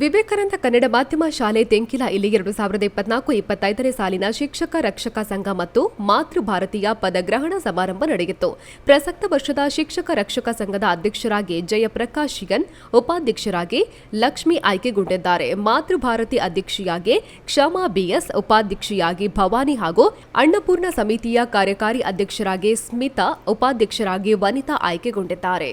ವಿವೇಕಾನಂದ ಕನ್ನಡ ಮಾಧ್ಯಮ ಶಾಲೆ ತೆಂಕಿಲ ಇಲ್ಲಿ 2024-25ನೇ ಸಾಲಿನ ಶಿಕ್ಷಕ ರಕ್ಷಕ ಸಂಘ ಮತ್ತು ಮಾತೃ ಭಾರತೀಯ ಪದಗ್ರಹಣ ಸಮಾರಂಭ ನಡೆಯಿತು. ಪ್ರಸಕ್ತ ವರ್ಷದ ಶಿಕ್ಷಕ ರಕ್ಷಕ ಸಂಘದ ಅಧ್ಯಕ್ಷರಾಗಿ ಜಯಪ್ರಕಾಶ್ ಎನ್, ಉಪಾಧ್ಯಕ್ಷರಾಗಿ ಲಕ್ಷ್ಮಿ ಆಯ್ಕೆಗೊಂಡಿದ್ದಾರೆ. ಮಾತೃ ಭಾರತಿ ಅಧ್ಯಕ್ಷೆಯಾಗಿ ಕ್ಷಮಾ ಬಿಎಸ್, ಉಪಾಧ್ಯಕ್ಷೆಯಾಗಿ ಭವಾನಿ ಹಾಗೂ ಅನ್ನಪೂರ್ಣ ಸಮಿತಿಯ ಕಾರ್ಯಕಾರಿ ಅಧ್ಯಕ್ಷರಾಗಿ ಸ್ಮಿತಾ, ಉಪಾಧ್ಯಕ್ಷರಾಗಿ ವನಿತಾ ಆಯ್ಕೆಗೊಂಡಿದ್ದಾರೆ.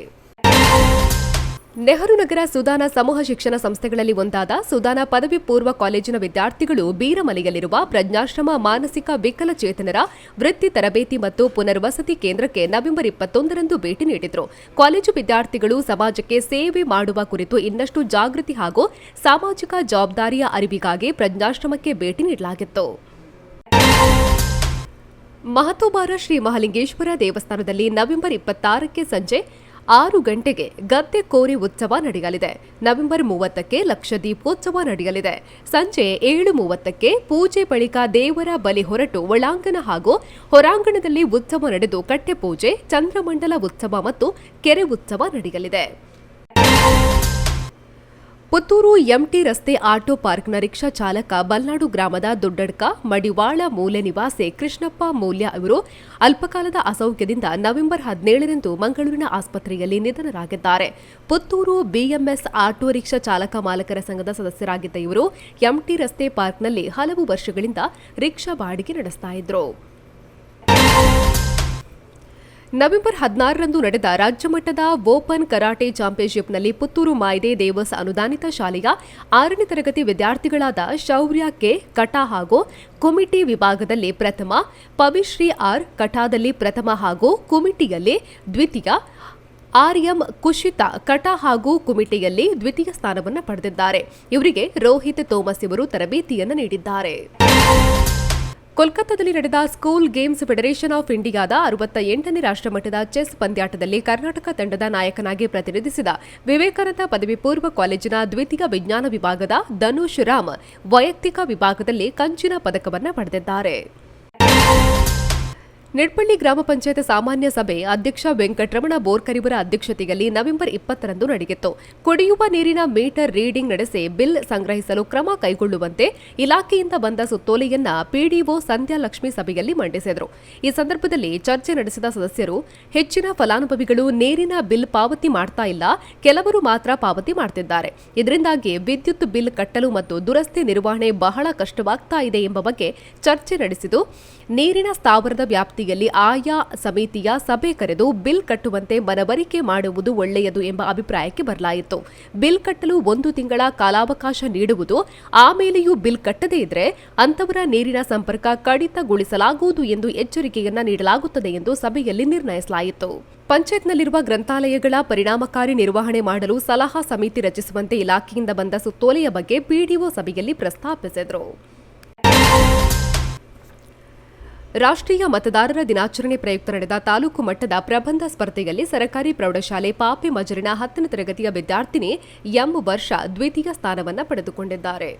ನೆಹರು ನಗರ ಸುದಾನ ಸಮೂಹ ಶಿಕ್ಷಣ ಸಂಸ್ಥೆಗಳಲ್ಲಿ ಒಂದಾದ ಸುದಾನ ಪದವಿ ಪೂರ್ವ ಕಾಲೇಜಿನ ವಿದ್ಯಾರ್ಥಿಗಳು ಬೀರಮಲೆಯಲ್ಲಿರುವ ಪ್ರಜ್ಞಾಶ್ರಮ ಮಾನಸಿಕ ವಿಕಲಚೇತನರ ವೃತ್ತಿ ತರಬೇತಿ ಮತ್ತು ಪುನರ್ವಸತಿ ಕೇಂದ್ರಕ್ಕೆ ನವೆಂಬರ್ 21ರಂದು ಭೇಟಿ ನೀಡಿದರು. ಕಾಲೇಜು ವಿದ್ಯಾರ್ಥಿಗಳು ಸಮಾಜಕ್ಕೆ ಸೇವೆ ಮಾಡುವ ಕುರಿತು ಇನ್ನಷ್ಟು ಜಾಗೃತಿ ಹಾಗೂ ಸಾಮಾಜಿಕ ಜವಾಬ್ದಾರಿಯ ಅರಿವಿಗಾಗಿ ಪ್ರಜ್ಞಾಶ್ರಮಕ್ಕೆ ಭೇಟಿ ನೀಡಲಾಗಿತ್ತು. ಮಹತೋಬಾರ ಶ್ರೀ ಮಹಾಲಿಂಗೇಶ್ವರ ದೇವಸ್ಥಾನದಲ್ಲಿ ನವೆಂಬರ್ 26ಕ್ಕೆ ಸಂಜೆ 6 ಗಂಟೆಗೆ ಗದ್ದೆ ಕೋರಿ ಉತ್ಸವ ನಡೆಯಲಿದೆ. ನವೆಂಬರ್ 30ಕ್ಕೆ ಲಕ್ಷ ದೀಪೋತ್ಸವ ನಡೆಯಲಿದೆ. ಸಂಜೆ 7:30ಕ್ಕೆ ಪೂಜೆ ಬಳಿಕ ದೇವರ ಬಲಿ ಹೊರಟು ಒಳಾಂಗಣ ಹಾಗೂ ಹೊರಾಂಗಣದಲ್ಲಿ ಉತ್ಸವ ನಡೆದು ಕಟ್ಟೆ ಪೂಜೆ, ಚಂದ್ರಮಂಡಲ ಉತ್ಸವ ಮತ್ತು ಕೆರೆ ಉತ್ಸವ ನಡೆಯಲಿದೆ. ಪುತ್ತೂರು ಎಂಟಿ ರಸ್ತೆ ಆಟೋ ಪಾರ್ಕ್ನ ರಿಕ್ಷಾ ಚಾಲಕ ಬಲ್ನಾಡು ಗ್ರಾಮದ ದೊಡ್ಡಡ್ಕ ಮಡಿವಾಳ ಮೂಲೆ ನಿವಾಸಿ ಕೃಷ್ಣಪ್ಪ ಮೂಲ್ಯ ಅವರು ಅಲ್ಪಕಾಲದ ಅಸೌಖ್ಯದಿಂದ ನವೆಂಬರ್ 17ರಂದು ಮಂಗಳೂರಿನ ಆಸ್ಪತ್ರೆಯಲ್ಲಿ ನಿಧನರಾಗಿದ್ದಾರೆ. ಪುತ್ತೂರು ಬಿಎಂಎಸ್ ಆಟೋ ರಿಕ್ಷಾ ಚಾಲಕ ಮಾಲಕರ ಸಂಘದ ಸದಸ್ಯರಾಗಿದ್ದ ಇವರು ಎಂಟಿ ರಸ್ತೆ ಪಾರ್ಕ್ನಲ್ಲಿ ಹಲವು ವರ್ಷಗಳಿಂದ ರಿಕ್ಷಾ ಬಾಡಿಗೆ ನಡೆಸ್ತಾ ಇದ್ರು. ನವೆಂಬರ್ 16ರಂದು ನಡೆದ ರಾಜ್ಯಮಟ್ಟದ ಓಪನ್ ಕರಾಟೆ ಚಾಂಪಿಯನ್ಶಿಪ್ನಲ್ಲಿ ಪುತ್ತೂರು ಮಾಯ್ದೆ ದೇವಸ್ ಅನುದಾನಿತ ಶಾಲೆಯ 6ನೇ ತರಗತಿ ವಿದ್ಯಾರ್ಥಿಗಳಾದ ಶೌರ್ಯ ಕೆ ಕಟಾ ಹಾಗೂ ಕುಮಿಟಿ ವಿಭಾಗದಲ್ಲಿ ಪ್ರಥಮ, ಪವಿಶ್ರೀ ಆರ್ ಕಟಾದಲ್ಲಿ ಪ್ರಥಮ ಹಾಗೂ ಕುಮಿಟಿಯಲ್ಲಿ ದ್ವಿತೀಯ, ಆರ್ಎಂ ಕುಶಿತಾ ಕಟಾ ಹಾಗೂ ಕುಮಿಟಿಯಲ್ಲಿ ದ್ವಿತೀಯ ಸ್ಥಾನವನ್ನು ಪಡೆದಿದ್ದಾರೆ. ಇವರಿಗೆ ರೋಹಿತ್ ಥೋಮಸ್ ಇವರು ತರಬೇತಿಯನ್ನು ನೀಡಿದ್ದಾರೆ. ಕೋಲ್ಕತ್ತಾದಲ್ಲಿ ನಡೆದ ಸ್ಕೂಲ್ ಗೇಮ್ಸ್ ಫೆಡರೇಷನ್ ಆಫ್ ಇಂಡಿಯಾದ 68ನೇ ರಾಷ್ಟ್ರಮಟ್ಟದ ಚೆಸ್ ಪಂದ್ಯಾಟದಲ್ಲಿ ಕರ್ನಾಟಕ ತಂಡದ ನಾಯಕನಾಗಿ ಪ್ರತಿನಿಧಿಸಿದ ವಿವೇಕಾನಂದ ಪದವಿ ಪೂರ್ವ ಕಾಲೇಜಿನ ದ್ವಿತೀಯ ವಿಜ್ಞಾನ ವಿಭಾಗದ ಧನುಷ್ ರಾಮ್ ವೈಯಕ್ತಿಕ ವಿಭಾಗದಲ್ಲಿ ಕಂಚಿನ ಪದಕವನ್ನು ಪಡೆದಿದ್ದಾರೆ. ನಿಡ್ಪಳ್ಳಿ ಗ್ರಾಮ ಪಂಚಾಯತ್ ಸಾಮಾನ್ಯ ಸಭೆ ಅಧ್ಯಕ್ಷ ವೆಂಕಟರಮಣ ಬೋರ್ಕರಿವರ ಅಧ್ಯಕ್ಷತೆಯಲ್ಲಿ ನವೆಂಬರ್ 20ರಂದು ನಡೆಯಿತು. ಕುಡಿಯುವ ನೀರಿನ ಮೀಟರ್ ರೀಡಿಂಗ್ ನಡೆಸಿ ಬಿಲ್ ಸಂಗ್ರಹಿಸಲು ಕ್ರಮ ಕೈಗೊಳ್ಳುವಂತೆ ಇಲಾಖೆಯಿಂದ ಬಂದ ಸುತ್ತೋಲೆಯನ್ನ ಪಿಡಿಒ ಸಂಧ್ಯಾ ಲಕ್ಷ್ಮಿ ಸಭೆಯಲ್ಲಿ ಮಂಡಿಸಿದರು. ಈ ಸಂದರ್ಭದಲ್ಲಿ ಚರ್ಚೆ ನಡೆಸಿದ ಸದಸ್ಯರು, ಹೆಚ್ಚಿನ ಫಲಾನುಭವಿಗಳು ನೀರಿನ ಬಿಲ್ ಪಾವತಿ ಮಾಡ್ತಾ ಇಲ್ಲ, ಕೆಲವರು ಮಾತ್ರ ಪಾವತಿ ಮಾಡ್ತಿದ್ದಾರೆ. ಇದರಿಂದಾಗಿ ವಿದ್ಯುತ್ ಬಿಲ್ ಕಟ್ಟಲು ಮತ್ತು ದುರಸ್ತಿ ನಿರ್ವಹಣೆ ಬಹಳ ಕಷ್ಟವಾಗ್ತಾ ಇದೆ ಎಂಬ ಬಗ್ಗೆ ಚರ್ಚೆ ನಡೆಸಿದ್ದು, ನೀರಿನ ಸ್ಥಾವರದ ವ್ಯಾಪ್ತಿಯಲ್ಲಿ ಆಯಾ ಸಮಿತಿಯ ಸಭೆ ಕರೆದು ಬಿಲ್ ಕಟ್ಟುವಂತೆ ಮನವರಿಕೆ ಮಾಡುವುದು ಒಳ್ಳೆಯದು ಎಂಬ ಅಭಿಪ್ರಾಯಕ್ಕೆ ಬರಲಾಯಿತು. ಬಿಲ್ ಕಟ್ಟಲು 1 ತಿಂಗಳ ಕಾಲಾವಕಾಶ ನೀಡುವುದು, ಆಮೇಲೆಯೂ ಬಿಲ್ ಕಟ್ಟದೇ ಇದ್ರೆ ಅಂತವರ ನೀರಿನ ಸಂಪರ್ಕ ಕಡಿತಗೊಳಿಸಲಾಗುವುದು ಎಂದು ಎಚ್ಚರಿಕೆಯನ್ನ ನೀಡಲಾಗುತ್ತದೆ ಎಂದು ಸಭೆಯಲ್ಲಿ ನಿರ್ಣಯಿಸಲಾಯಿತು. ಪಂಚಾಯತ್ನಲ್ಲಿರುವ ಗ್ರಂಥಾಲಯಗಳ ಪರಿಣಾಮಕಾರಿ ನಿರ್ವಹಣೆ ಮಾಡಲು ಸಲಹಾ ಸಮಿತಿ ರಚಿಸುವಂತೆ ಇಲಾಖೆಯಿಂದ ಬಂದ ಸುತ್ತೋಲೆಯ ಬಗ್ಗೆ ಪಿಡಿಒ ಸಭೆಯಲ್ಲಿ ಪ್ರಸ್ತಾಪಿಸಿದರು. ರಾಷ್ಟ್ರೀಯ ಮತದಾರರ ದಿನಾಚರಣೆ ಪ್ರಯುಕ್ತ ನಡೆದ ತಾಲೂಕು ಮಟ್ಟದ ಪ್ರಬಂಧ ಸ್ಪರ್ಧೆಯಲ್ಲಿ ಸರ್ಕಾರಿ ಪ್ರೌಢಶಾಲೆ ಪಾಪೆ ಮಜರಿನ 10ನೇ ತರಗತಿಯ ವಿದ್ಯಾರ್ಥಿನಿ ಎಂ ವರ್ಷ ದ್ವಿತೀಯ ಸ್ಥಾನವನ್ನು ಪಡೆದುಕೊಂಡಿದ್ದಾರೆ.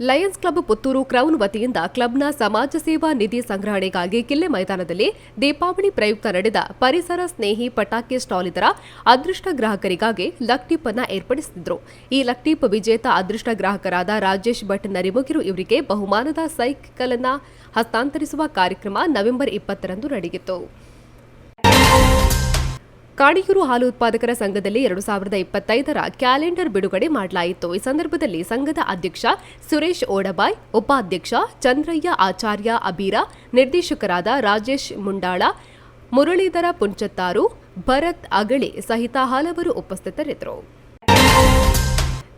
ಲಯನ್ಸ್ ಕ್ಲಬ್ ಪುತ್ತೂರು ಕ್ರೌನ್ ವತಿಯಿಂದ ಕ್ಲಬ್ನ ಸಮಾಜ ಸೇವಾ ನಿಧಿ ಸಂಗ್ರಹಣೆಗಾಗಿ ಕಿಲ್ಲೆ ಮೈದಾನದಲ್ಲಿ ದೀಪಾವಳಿ ಪ್ರಯುಕ್ತ ನಡೆದ ಪರಿಸರ ಸ್ನೇಹಿ ಪಟಾಕಿ ಸ್ಟಾಲ್ ಇದರ ಅದೃಷ್ಟ ಗ್ರಾಹಕರಿಗಾಗಿ ಲಕ್ಟಿಪ್ ಅನ್ನು ಏರ್ಪಡಿಸಿದ್ರು. ಈ ಲಕ್ಟಿಪ್ ವಿಜೇತ ಅದೃಷ್ಟ ಗ್ರಾಹಕರಾದ ರಾಜೇಶ್ ಭಟ್ ನರಿಮುಗಿರು ಇವರಿಗೆ ಬಹುಮಾನದ ಸೈಕಲ್ ಅನ್ನು ಹಸ್ತಾಂತರಿಸುವ ಕಾರ್ಯಕ್ರಮ ನವೆಂಬರ್ 20ರಂದು ನಡೆಯಿತು. ಕಾಣಿಯೂರು ಹಾಲು ಉತ್ಪಾದಕರ ಸಂಘದಲ್ಲಿ 2025ರ ಕ್ಯಾಲೆಂಡರ್ ಬಿಡುಗಡೆ ಮಾಡಲಾಯಿತು. ಈ ಸಂದರ್ಭದಲ್ಲಿ ಸಂಘದ ಅಧ್ಯಕ್ಷ ಸುರೇಶ್ ಓಡಬಾಯ್, ಉಪಾಧ್ಯಕ್ಷ ಚಂದ್ರಯ್ಯ ಆಚಾರ್ಯ ಅಬೀರ, ನಿರ್ದೇಶಕರಾದ ರಾಜೇಶ್ ಮುಂಡಾಳ, ಮುರಳೀಧರ ಪುಂಚತ್ತಾರು, ಭರತ್ ಅಗಳಿ ಸಹಿತ ಹಲವರು ಉಪಸ್ಥಿತರಿದ್ದರು.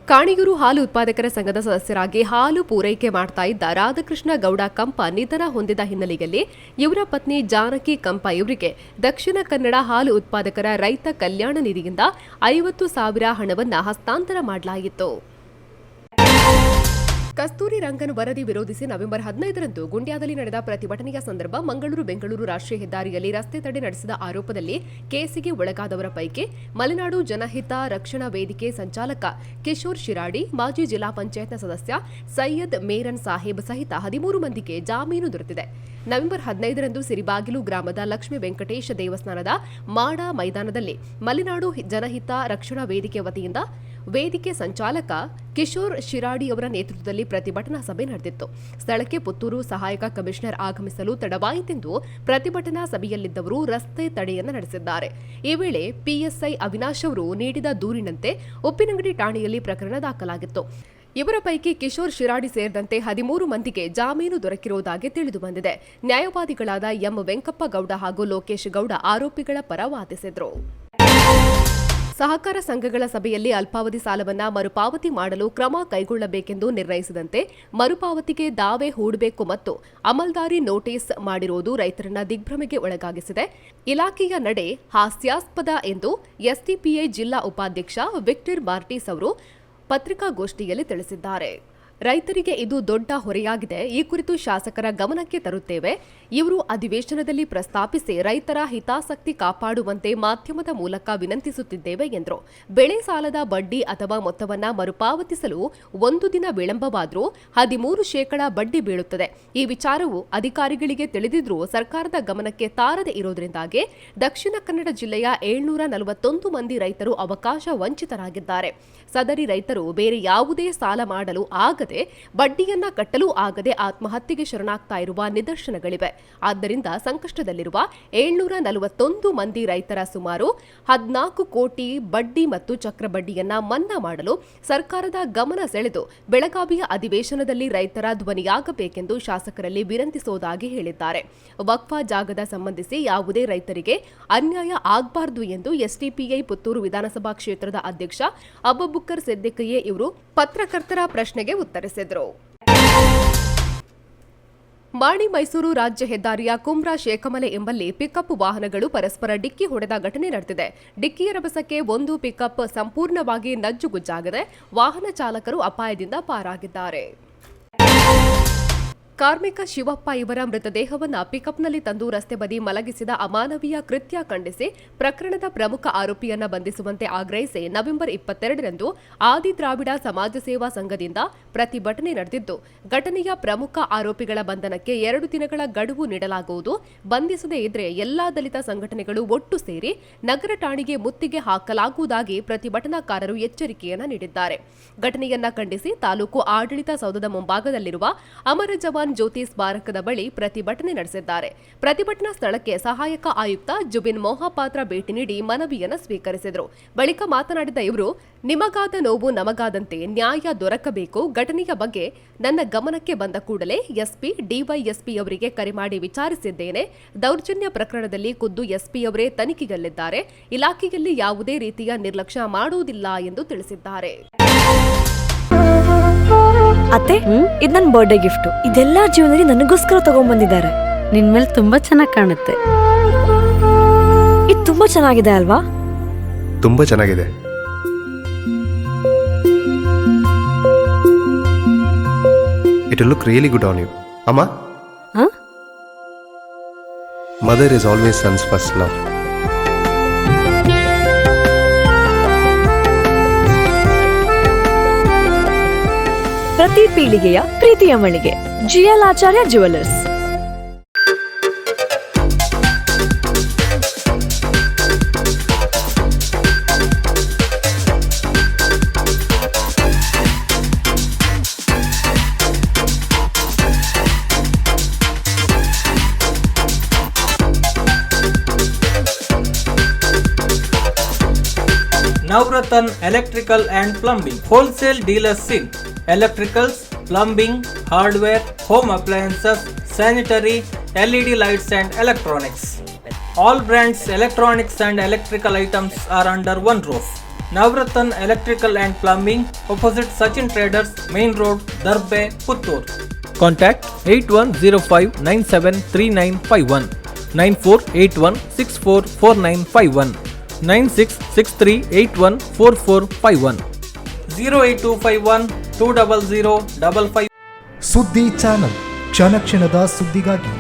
ಕಾಣಿಯೂರು ಹಾಲು ಉತ್ಪಾದಕರ ಸಂಘದ ಸದಸ್ಯರಾಗಿ ಹಾಲು ಪೂರೈಕೆ ಮಾಡ್ತಾ ಇದ್ದ ರಾಧಾಕೃಷ್ಣ ಗೌಡ ಕಂಪ ನಿಧನ ಹೊಂದಿದ ಹಿನ್ನೆಲೆಯಲ್ಲಿ ಇವರ ಪತ್ನಿ ಜಾನಕಿ ಕಂಪ ಇವರಿಗೆ ದಕ್ಷಿಣ ಕನ್ನಡ ಹಾಲು ಉತ್ಪಾದಕರ ರೈತ ಕಲ್ಯಾಣ ನಿಧಿಯಿಂದ 50,000 ಹಣವನ್ನು ಹಸ್ತಾಂತರ ಮಾಡಲಾಯಿತು. ಕಸ್ತೂರಿ ರಂಗನ್ ವರದಿ ವಿರೋಧಿಸಿ ನವೆಂಬರ್ 15ರಂದು ಗುಂಡ್ಯಾದಲ್ಲಿ ನಡೆದ ಪ್ರತಿಭಟನೆಯ ಸಂದರ್ಭ ಮಂಗಳೂರು-ಬೆಂಗಳೂರು ರಾಷ್ಟ್ರೀಯ ಹೆದ್ದಾರಿಯಲ್ಲಿ ರಸ್ತೆ ತಡೆ ನಡೆಸಿದ ಆರೋಪದಲ್ಲಿ ಕೇಸಿಗೆ ಒಳಗಾದವರ ಪೈಕಿ ಮಲೆನಾಡು ಜನಹಿತ ರಕ್ಷಣಾ ವೇದಿಕೆ ಸಂಚಾಲಕ ಕಿಶೋರ್ ಶಿರಾಡಿ, ಮಾಜಿ ಜಿಲ್ಲಾ ಪಂಚಾಯತ್ನ ಸದಸ್ಯ ಸೈಯದ್ ಮೇರನ್ ಸಾಹೇಬ್ ಸಹಿತ 13 ಮಂದಿಗೆ ಜಾಮೀನು ದೊರೆತಿದೆ. ನವೆಂಬರ್ 15ರಂದು ಸಿರಿಬಾಗಿಲು ಗ್ರಾಮದ ಲಕ್ಷ್ಮೀ ವೆಂಕಟೇಶ ದೇವಸ್ಥಾನದ ಮಾಡ ಮೈದಾನದಲ್ಲಿ ಮಲೆನಾಡು ಜನಹಿತ ರಕ್ಷಣಾ ವೇದಿಕೆ ವತಿಯಿಂದ ವೇದಿಕೆ ಸಂಚಾಲಕ ಕಿಶೋರ್ ಶಿರಾಡಿ ಅವರ ನೇತೃತ್ವದಲ್ಲಿ ಪ್ರತಿಭಟನಾ ಸಭೆ ನಡೆದಿತ್ತು. ಸ್ಥಳಕ್ಕೆ ಪುತ್ತೂರು ಸಹಾಯಕ ಕಮಿಷನರ್ ಆಗಮಿಸಲು ತಡವಾಯಿತೆಂದು ಪ್ರತಿಭಟನಾ ಸಭೆಯಲ್ಲಿದ್ದವರು ರಸ್ತೆ ತಡೆಯನ್ನು ನಡೆಸಿದ್ದಾರೆ. ಈ ವೇಳೆ ಪಿಎಸ್ಐ ಅವಿನಾಶ್ ಅವರು ನೀಡಿದ ದೂರಿನಂತೆ ಉಪ್ಪಿನಂಗಡಿ ಠಾಣೆಯಲ್ಲಿ ಪ್ರಕರಣ ದಾಖಲಾಗಿತ್ತು. ಇವರ ಪೈಕಿ ಕಿಶೋರ್ ಶಿರಾಡಿ ಸೇರಿದಂತೆ 13 ಮಂದಿಗೆ ಜಾಮೀನು ದೊರಕಿರುವುದಾಗಿ ತಿಳಿದು ಬಂದಿದೆ. ನ್ಯಾಯವಾದಿಗಳಾದ ಎಂ ವೆಂಕಪ್ಪ ಗೌಡ ಹಾಗೂ ಲೋಕೇಶ್ ಗೌಡ ಆರೋಪಿಗಳ ಪರ ವಾದಿಸಿದರು. ಸಹಕಾರ ಸಂಘಗಳ ಸಭೆಯಲ್ಲಿ ಅಲ್ಪಾವಧಿ ಸಾಲವನ್ನ ಮರುಪಾವತಿ ಮಾಡಲು ಕ್ರಮ ಕೈಗೊಳ್ಳಬೇಕೆಂದು ನಿರ್ಣಯಿಸಿದಂತೆ ಮರುಪಾವತಿಗೆ ದಾವೆ ಹೂಡಬೇಕು ಮತ್ತು ಅಮಲ್ದಾರಿ ನೋಟಿಸ್ ಮಾಡಿರುವುದು ರೈತರನ್ನ ದಿಗ್ಭ್ರಮೆಗೆ ಒಳಗಾಗಿಸಿದೆ. ಇಲಾಖೆಯ ನಡೆ ಹಾಸ್ಯಾಸ್ಪದ ಎಂದು ಎಸ್ಡಿಪಿಐ ಜಿಲ್ಲಾ ಉಪಾಧ್ಯಕ್ಷ ವಿಕ್ಟರ್ ಮಾರ್ಟಿಸ್ ಅವರು ಪತ್ರಿಕಾಗೋಷ್ಠಿಯಲ್ಲಿ ತಿಳಿಸಿದ್ದಾರೆ. ರೈತರಿಗೆ ಇದು ದೊಡ್ಡ ಹೊರೆಯಾಗಿದೆ. ಈ ಕುರಿತು ಶಾಸಕರ ಗಮನಕ್ಕೆ ತರುತ್ತೇವೆ. ಇವರು ಅಧಿವೇಶನದಲ್ಲಿ ಪ್ರಸ್ತಾಪಿಸಿ ರೈತರ ಹಿತಾಸಕ್ತಿ ಕಾಪಾಡುವಂತೆ ಮಾಧ್ಯಮದ ಮೂಲಕ ವಿನಂತಿಸುತ್ತಿದ್ದೇವೆ ಎಂದರು. ಬೆಳೆ ಸಾಲದ ಬಡ್ಡಿ ಅಥವಾ ಮೊತ್ತವನ್ನ ಮರುಪಾವತಿಸಲು ಒಂದು ದಿನ ವಿಳಂಬವಾದರೂ 13% ಬಡ್ಡಿ ಬೀಳುತ್ತದೆ. ಈ ವಿಚಾರವು ಅಧಿಕಾರಿಗಳಿಗೆ ತಿಳಿದಿದ್ರೂ ಸರ್ಕಾರದ ಗಮನಕ್ಕೆ ತಾರದೆ ಇರೋದ್ರಿಂದಾಗಿ ದಕ್ಷಿಣ ಕನ್ನಡ ಜಿಲ್ಲೆಯ 741 ಮಂದಿ ರೈತರು ಅವಕಾಶ ವಂಚಿತರಾಗಿದ್ದಾರೆ. ಸದರಿ ರೈತರು ಬೇರೆ ಯಾವುದೇ ಸಾಲ ಮಾಡಲು ಆಗದೆ, ಬಡ್ಡಿಯನ್ನ ಕಟ್ಟಲು ಆಗದೆ ಆತ್ಮಹತ್ಯೆಗೆ ಶರಣಾಗ್ತಾ ಇರುವ ನಿದರ್ಶನಗಳಿವೆ. ಆದ್ದರಿಂದ ಸಂಕಷ್ಟದಲ್ಲಿರುವ 741 ಮಂದಿ ರೈತರ ಸುಮಾರು 14 ಕೋಟಿ ಬಡ್ಡಿ ಮತ್ತು ಚಕ್ರಬಡ್ಡಿಯನ್ನ ಮನ್ನಾ ಮಾಡಲು ಸರ್ಕಾರದ ಗಮನ ಸೆಳೆದು ಬೆಳಗಾವಿಯ ಅಧಿವೇಶನದಲ್ಲಿ ರೈತರ ಧ್ವನಿಯಾಗಬೇಕೆಂದು ಶಾಸಕರಲ್ಲಿ ವಿನಂತಿಸುವುದಾಗಿ ಹೇಳಿದ್ದಾರೆ. ವಕ್ಫಾ ಜಾಗದ ಸಂಬಂಧಿಸಿ ಯಾವುದೇ ರೈತರಿಗೆ ಅನ್ಯಾಯ ಆಗಬಾರದು ಎಂದು ಎಸ್ಡಿಪಿಐ ಪುತ್ತೂರು ವಿಧಾನಸಭಾ ಕ್ಷೇತ್ರದ ಅಧ್ಯಕ್ಷ ಅಬುಬಕ್ಕರ್ ಸಿದ್ದಿಕಿಯೆ ಇವರು ಪತ್ರಕರ್ತರ ಪ್ರಶ್ನೆಗೆ ಉತ್ತರಿಸಿದರು. ಮಾಣಿ ಮೈಸೂರು ರಾಜ್ಯ ಹೆದ್ದಾರಿಯ ಕುಮ್ರಾ ಶೇಖಮಲೆ ಎಂಬಲ್ಲಿ ಪಿಕಪ್ ವಾಹನಗಳು ಪರಸ್ಪರ ಡಿಕ್ಕಿ ಹೊಡೆದ ಘಟನೆ ನಡೆದಿದೆ. ಡಿಕ್ಕಿಯ ರಭಸಕ್ಕೆ ಒಂದು ಪಿಕಪ್ ಸಂಪೂರ್ಣವಾಗಿ ನಜ್ಜುಗುಜ್ಜಾಗಿದೆ. ವಾಹನ ಚಾಲಕರು ಅಪಾಯದಿಂದ ಪಾರಾಗಿದ್ದಾರೆ. ಕಾರ್ಮಿಕ ಶಿವಪ್ಪ ಇವರ ಮೃತದೇಹವನ್ನು ಪಿಕಪ್ನಲ್ಲಿ ತಂದು ರಸ್ತೆ ಬದಿ ಮಲಗಿಸಿದ ಅಮಾನವೀಯ ಕೃತ್ಯ ಖಂಡಿಸಿ ಪ್ರಕರಣದ ಪ್ರಮುಖ ಆರೋಪಿಯನ್ನ ಬಂಧಿಸುವಂತೆ ಆಗ್ರಹಿಸಿ ನವೆಂಬರ್ 22ರಂದು ಆದಿ ದ್ರಾವಿಡ ಸಮಾಜ ಸೇವಾ ಸಂಘದಿಂದ ಪ್ರತಿಭಟನೆ ನಡೆದಿದ್ದು, ಘಟನೆಯ ಪ್ರಮುಖ ಆರೋಪಿಗಳ ಬಂಧನಕ್ಕೆ 2 ದಿನಗಳ ಗಡುವು ನೀಡಲಾಗುವುದು. ಬಂಧಿಸದೇ ಇದ್ರೆ ಎಲ್ಲಾ ದಲಿತ ಸಂಘಟನೆಗಳು ಒಟ್ಟು ಸೇರಿ ನಗರ ಠಾಣೆಗೆ ಮುತ್ತಿಗೆ ಹಾಕಲಾಗುವುದಾಗಿ ಪ್ರತಿಭಟನಾಕಾರರು ಎಚ್ಚರಿಕೆಯನ್ನ ನೀಡಿದ್ದಾರೆ. ಘಟನೆಯನ್ನ ಖಂಡಿಸಿ ತಾಲೂಕು ಆಡಳಿತ ಸೌಧದ ಮುಂಭಾಗದಲ್ಲಿರುವ ಅಮರ ಜವಾನ್ ಜ್ಯೋತಿ ಸ್ಮಾರಕದ ಬಳಿ ಪ್ರತಿಭಟನೆ ನಡೆಸಿದ್ದಾರೆ. ಪ್ರತಿಭಟನಾ ಸ್ಥಳಕ್ಕೆ ಸಹಾಯಕ ಆಯುಕ್ತ ಜುಬಿನ್ ಮೊಹಾಪಾತ್ರ ಭೇಟಿ ನೀಡಿ ಮನವಿಯನ್ನು ಸ್ವೀಕರಿಸಿದರು. ಬಳಿಕ ಮಾತನಾಡಿದ ಇವರು, ನಿಮಗಾದ ನೋವು ನಮಗಾದಂತೆ ನ್ಯಾಯ ದೊರಕಬೇಕು. ಘಟನೆಯ ಬಗ್ಗೆ ನನ್ನ ಗಮನಕ್ಕೆ ಬಂದ ಕೂಡಲೇ ಎಸ್ಪಿ, ಡಿವೈಎಸ್ಪಿ ಅವರಿಗೆ ಕರೆ ಮಾಡಿ ವಿಚಾರಿಸಿದ್ದೇನೆ. ದೌರ್ಜನ್ಯ ಪ್ರಕರಣದಲ್ಲಿ ಖುದ್ದು ಎಸ್ಪಿ ಅವರೇ ತನಿಖೆಯಲ್ಲಿದ್ದಾರೆ. ಇಲಾಖೆಯಲ್ಲಿ ಯಾವುದೇ ರೀತಿಯ ನಿರ್ಲಕ್ಷ್ಯ ಮಾಡುವುದಿಲ್ಲ ಎಂದು ತಿಳಿಸಿದ್ದಾರೆ. ಅತ್ತೆ, ಇದು ನನ್ನ ಬರ್ಡೇ ಗಿಫ್ಟ್. ಇದೆಲ್ಲ ಜೀವನದಲ್ಲಿ ನನಗೋಸ್ಕರ ತಗೊಂಡ್ಬಂದಿದ್ದಾರೆ. ನಿನ್ ಮೇಲೆ ತುಂಬಾ ಚೆನ್ನಾಗಿ ಕಾಣುತ್ತೆ. ಇದು ತುಂಬಾ ಚೆನ್ನಾಗಿದೆ ಅಲ್ವಾ? ತುಂಬಾ ಚೆನ್ನಾಗಿದೆ. It will look really good on you. Amma? Huh? Mother is always son's first love. ಪ್ರತಿ ಪೀಳಿಗೆಯ ಪ್ರೀತಿಯ ಮಳಿಗೆ GL Acharya jewellers. Navratan Electrical and Plumbing Wholesale Dealers in Electricals, Plumbing, Hardware, Home Appliances, Sanitary, LED Lights and Electronics. All brands electronics and electrical items are under one roof. Navratan Electrical and Plumbing, opposite Sachin Traders, Main Road, Darbe, Puttur. Contact 8105973951, 9481644951, 9663814451, 08251 20055. ಸುದ್ದಿ channel, ಕ್ಷಣ ಕ್ಷಣದ ಸುದ್ದಿಗಾಗಿ.